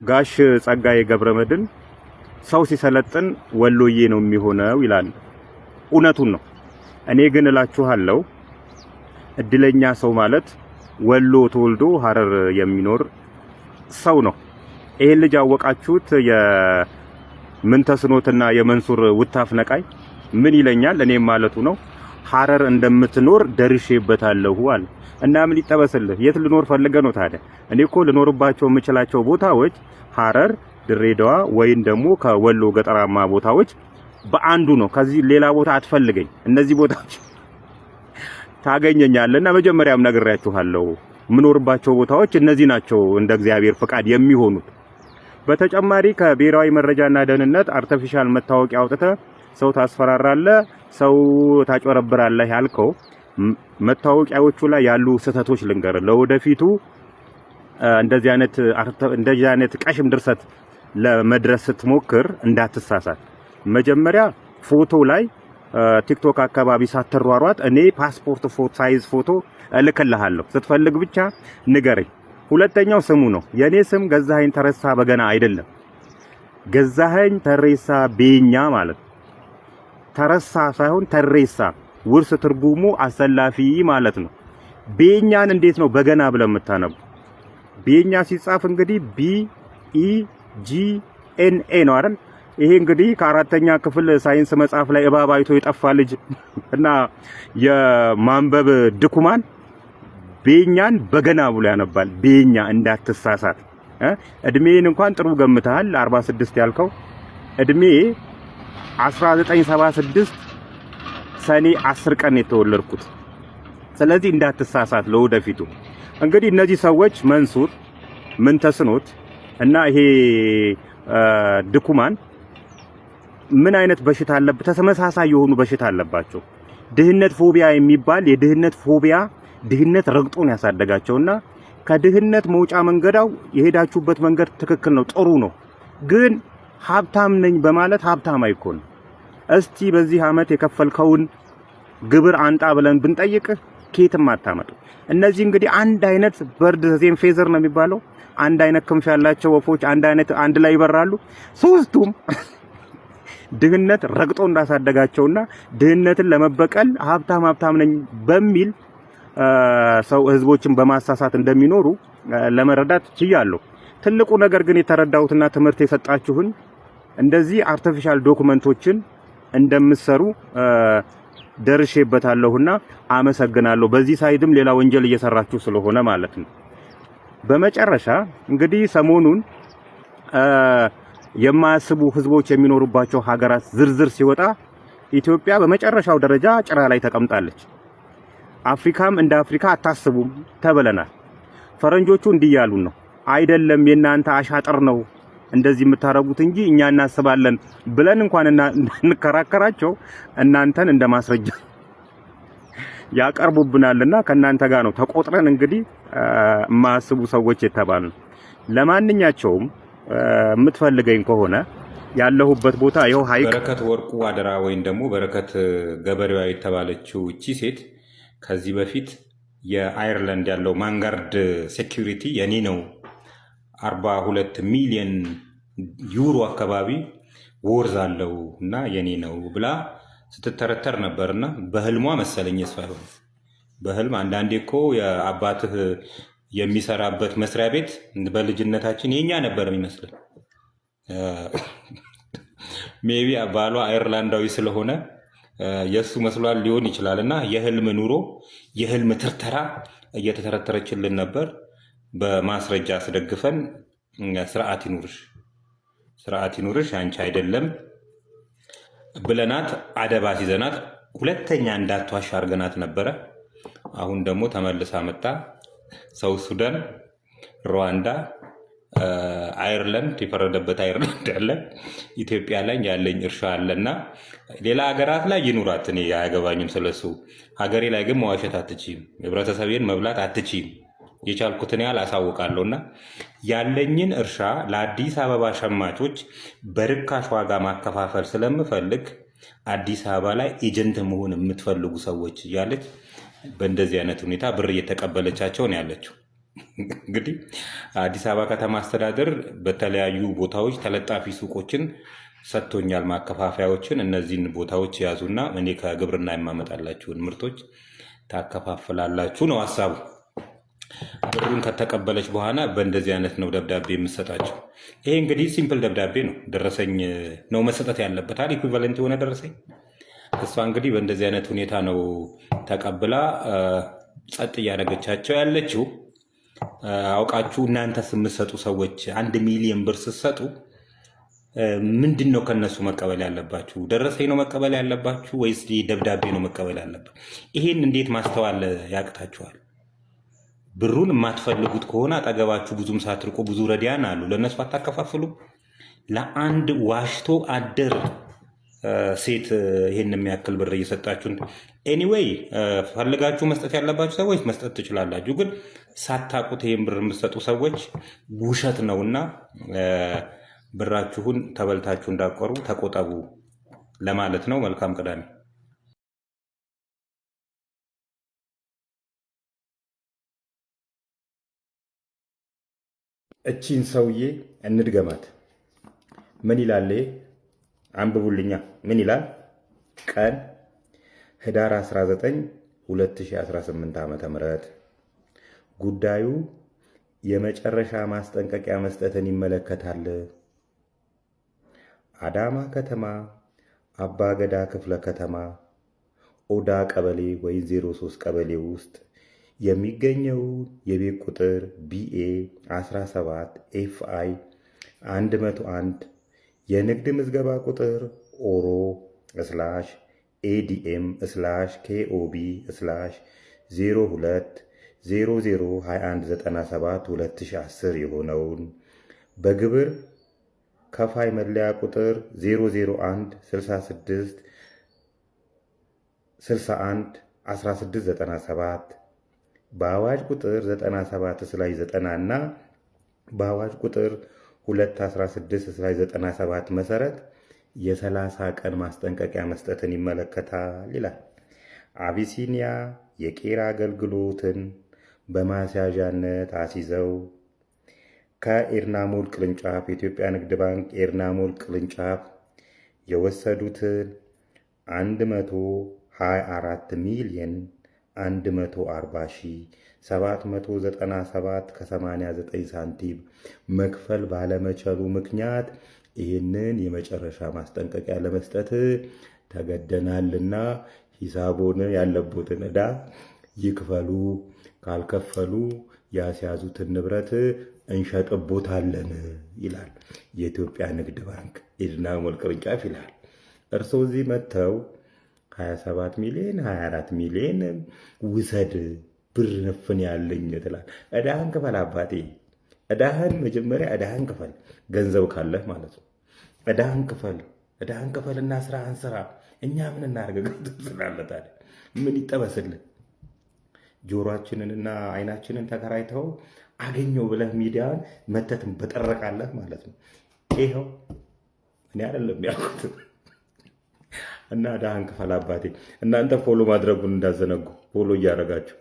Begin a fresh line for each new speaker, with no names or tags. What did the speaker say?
ጋሽ ጸጋዬ ገብረመድህን ሰው ሲሰለጥን ወሎዬ ነው የሚሆነው ይላል። እውነቱን ነው። እኔ ግን እላችኋለሁ እድለኛ ሰው ማለት ወሎ ተወልዶ ሐረር የሚኖር ሰው ነው። ይሄን ልጅ አወቃችሁት? የምንተስኖትና የመንሱር ውታፍ ነቃይ ምን ይለኛል? እኔም ማለቱ ነው ሐረር እንደምትኖር ደርሼበታለሁ አለ። እና ምን ይጠበስልህ? የት ልኖር ፈልገ ነው ታዲያ? እኔ እኮ ልኖርባቸው የምችላቸው ቦታዎች ሐረር፣ ድሬዳዋ ወይም ደግሞ ከወሎ ገጠራማ ቦታዎች በአንዱ ነው። ከዚህ ሌላ ቦታ አትፈልገኝ። እነዚህ ቦታዎች ታገኘኛለህና መጀመሪያም ነግሬያችኋለሁ። ምኖርባቸው ቦታዎች እነዚህ ናቸው እንደ እግዚአብሔር ፍቃድ የሚሆኑት። በተጨማሪ ከብሔራዊ መረጃና ደህንነት አርቲፊሻል መታወቂያ አውጥተህ ሰው ታስፈራራለህ፣ ሰው ታጭበረብራለህ ያልከው መታወቂያዎቹ ላይ ያሉ ስህተቶች ልንገር። ለወደፊቱ እንደዚህ አይነት ቀሽም ድርሰት ለመድረስ ስትሞክር እንዳትሳሳት። መጀመሪያ ፎቶ ላይ ቲክቶክ አካባቢ ሳትሯሯጥ እኔ ፓስፖርት ሳይዝ ፎቶ እልክልሃለሁ፣ ስትፈልግ ብቻ ንገረኝ። ሁለተኛው ስሙ ነው። የኔ ስም ገዛኸኝ ተረሳ በገና አይደለም። ገዛኸኝ ተሬሳ ቤኛ ማለት ተረሳ ሳይሆን ተሬሳ፣ ውርስ ትርጉሙ አሰላፊ ማለት ነው። ቤኛን እንዴት ነው በገና ብለን የምታነቡ? ቤኛ ሲጻፍ እንግዲህ BEGNA ነው አይደል? ይሄ እንግዲህ ከአራተኛ ክፍል ሳይንስ መጽሐፍ ላይ እባብ አይቶ የጠፋ ልጅ እና የማንበብ ድኩማን ቤኛን በገና ብሎ ያነባል። ቤኛ እንዳትሳሳት። እድሜን እንኳን ጥሩ ገምተሃል። 46 ያልከው እድሜ 1976 ሰኔ 10 ቀን የተወለድኩት። ስለዚህ እንዳትሳሳት ለወደፊቱ። እንግዲህ እነዚህ ሰዎች መንሱር፣ ምንተስኖት እና ይሄ ድኩማን ምን አይነት በሽታ አለበት? ተመሳሳይ የሆኑ በሽታ አለባቸው። ድህነት ፎቢያ የሚባል የድህነት ፎቢያ ድህነት ረግጦን ያሳደጋቸውና ከድህነት መውጫ መንገዳው የሄዳችሁበት መንገድ ትክክል ነው፣ ጥሩ ነው። ግን ሀብታም ነኝ በማለት ሀብታም አይኮን። እስቲ በዚህ አመት የከፈልከውን ግብር አንጣ ብለን ብንጠይቅህ ኬትም አታመጡ። እነዚህ እንግዲህ አንድ አይነት በርድ ዜም ፌዘር ነው የሚባለው። አንድ አይነት ክንፍ ያላቸው ወፎች አንድ ላይ ይበራሉ። ሶስቱም ድህነት ረግጦ እንዳሳደጋቸውና ድህነትን ለመበቀል ሀብታም ነኝ በሚል ሰው ህዝቦችን በማሳሳት እንደሚኖሩ ለመረዳት ችያለሁ። ትልቁ ነገር ግን የተረዳሁትና ትምህርት የሰጣችሁን እንደዚህ አርቲፊሻል ዶክመንቶችን እንደምትሰሩ ደርሼበታለሁና አመሰግናለሁ። በዚህ ሳይድም ሌላ ወንጀል እየሰራችሁ ስለሆነ ማለት ነው። በመጨረሻ እንግዲህ ሰሞኑን የማያስቡ ህዝቦች የሚኖሩባቸው ሀገራት ዝርዝር ሲወጣ ኢትዮጵያ በመጨረሻው ደረጃ ጭራ ላይ ተቀምጣለች። አፍሪካም እንደ አፍሪካ አታስቡም ተብለናል። ፈረንጆቹ እንዲህ ያሉን ነው፣ አይደለም የናንተ አሻጥር ነው እንደዚህ የምታረጉት እንጂ እኛ እናስባለን ብለን እንኳን እንከራከራቸው እናንተን እንደማስረጃ ያቀርቡብናልና ከናንተ ጋር ነው ተቆጥረን እንግዲህ የማያስቡ ሰዎች የተባልን። ለማንኛቸውም የምትፈልገኝ ከሆነ ያለሁበት ቦታ ይኸው ሀይቅ።
በረከት ወርቁ አደራ ወይም ደግሞ በረከት ገበሬዋ የተባለችው እቺ ሴት ከዚህ በፊት የአየርላንድ ያለው ማንጋርድ ሴኩሪቲ የኔ ነው 42 ሚሊዮን ዩሮ አካባቢ ወርዝ አለው እና የኔ ነው ብላ ስትተረተር ነበርና በህልሟ መሰለኝ ሳይሆን በህልም አንዳንዴ እኮ የአባትህ የሚሰራበት መስሪያ ቤት በልጅነታችን የኛ ነበር የሚመስለን። ሜቢ ባሏ አየርላንዳዊ ስለሆነ የሱ መስሏል ሊሆን ይችላል። እና የህልም ኑሮ የህልም ትርተራ እየተተረተረችልን ነበር። በማስረጃ አስደግፈን ስርዓት ይኑርሽ አንቺ አይደለም ብለናት አደባ ሲዘናት ሁለተኛ እንዳትዋሽ አድርገናት ነበረ። አሁን ደግሞ ተመልሳ መጣ። ሳውዝ ሱዳን፣ ሩዋንዳ፣ አየርላንድ የፈረደበት አየርላንድ አለ፣ ኢትዮጵያ ላይ ያለኝ እርሻ አለና ሌላ ሀገራት ላይ ይኑራት፣ እኔ አያገባኝም ስለሱ። ሀገሬ ላይ ግን መዋሸት አትችይም፣ ህብረተሰቤን መብላት አትችይም። የቻልኩትን ያህል አሳውቃለሁና ያለኝን እርሻ ለአዲስ አበባ ሸማቾች በርካሽ ዋጋ ማከፋፈል ስለምፈልግ አዲስ አበባ ላይ ኤጀንት መሆን የምትፈልጉ ሰዎች እያለች በእንደዚህ አይነት ሁኔታ ብር እየተቀበለቻቸው ነው ያለችው። እንግዲህ አዲስ አበባ ከተማ አስተዳደር በተለያዩ ቦታዎች ተለጣፊ ሱቆችን ሰጥቶኛል፣ ማከፋፈያዎችን። እነዚህን ቦታዎች ያዙና እኔ ከግብርና የማመጣላችሁን ምርቶች ታከፋፍላላችሁ ነው ሀሳቡ። ብሩን ከተቀበለች በኋላ በእንደዚህ አይነት ነው ደብዳቤ የምሰጣቸው። ይሄ እንግዲህ ሲምፕል ደብዳቤ ነው፣ ደረሰኝ ነው መሰጠት ያለበታል፣ ኢኩቫለንት የሆነ ደረሰኝ። እሷ እንግዲህ በእንደዚህ አይነት ሁኔታ ነው ተቀብላ ጸጥ እያደረገቻቸው ያለችው። አውቃችሁ እናንተስ የምትሰጡ ሰዎች 1 ሚሊዮን ብር ስትሰጡ ምንድን ነው ከነሱ መቀበል ያለባችሁ? ደረሰኝ ነው መቀበል ያለባችሁ ወይስ ደብዳቤ ነው መቀበል ያለባችሁ? ይሄን እንዴት ማስተዋል ያቅታችኋል? ብሩን የማትፈልጉት ከሆነ አጠገባችሁ ብዙም ሳትርቁ ብዙ ረዲያን አሉ፣ ለእነሱ አታከፋፍሉ? ለአንድ ዋሽቶ አደር ሴት ይሄን የሚያክል ብር እየሰጣችሁ፣ ኤኒዌይ ፈልጋችሁ መስጠት ያለባችሁ ሰዎች መስጠት ትችላላችሁ። ግን ሳታቁት ይህን ብር የምትሰጡ ሰዎች ውሸት ነውና ብራችሁን ተበልታችሁ እንዳቆሩ ተቆጠቡ ለማለት ነው። መልካም ቅዳሜ።
እቺን ሰውዬ እንድገማት። ምን ይላል? አንብቡልኛ። ምን ይላል? ቀን ህዳር 19 2018 ዓ.ም ጉዳዩ የመጨረሻ ማስጠንቀቂያ መስጠትን ይመለከታል። አዳማ ከተማ አባገዳ ክፍለ ከተማ ኦዳ ቀበሌ ወይ 03 ቀበሌ ውስጥ የሚገኘው የቤት ቁጥር BA 17 FI 101 የንግድ ምዝገባ ቁጥር ኦሮ ADM KOB 02 002197 2010 የሆነውን በግብር ከፋይ መለያ ቁጥር 001 66 61 1697 በአዋጅ ቁጥር 97/90 እና በአዋጅ ቁጥር 216/97 መሰረት የ30 ቀን ማስጠንቀቂያ መስጠትን ይመለከታል ይላል። አቢሲኒያ የቄራ አገልግሎትን በማስያዣነት አስይዘው ከኤርናሞል ቅርንጫፍ የኢትዮጵያ ንግድ ባንክ ኤርናሞል ቅርንጫፍ የወሰዱትን 124 ሚሊዮን 140,797 ከ89 ሳንቲም መክፈል ባለመቻሉ ምክንያት ይህንን የመጨረሻ ማስጠንቀቂያ ለመስጠት ተገደናልና ሂሳቡን ያለቦትን ዕዳ ይክፈሉ፣ ካልከፈሉ ያስያዙትን ንብረት እንሸጥቦታለን ይላል የኢትዮጵያ ንግድ ባንክ ኤርናሞል ቅርንጫፍ ይላል። እርስዎ እዚህ መጥተው 27 ሚሊዮን 24 ሚሊዮን ውሰድ ብር ነፍን ያለኝ ትላል። ዕዳህን ክፈል አባቴ፣ ዕዳህን መጀመሪያ ዕዳህን ክፈል፣ ገንዘብ ካለህ ማለት ነው። ዕዳህን ክፈልና ስራህን ስራ። እኛ ምን እናድርግ? ገንዘብ ስላለ ታዲያ ምን ይጠበስልን? ጆሮአችንንና አይናችንን ተከራይተው አገኘው ብለህ ሚዲያን መተት በጠረቃለህ ማለት ነው። ይኸው እኔ አይደለም ያልኩት። እና ዕዳህን ክፈል አባቴ። እናንተ ፎሎ ማድረጉን እንዳዘነጉ ፎሎ እያደረጋችሁ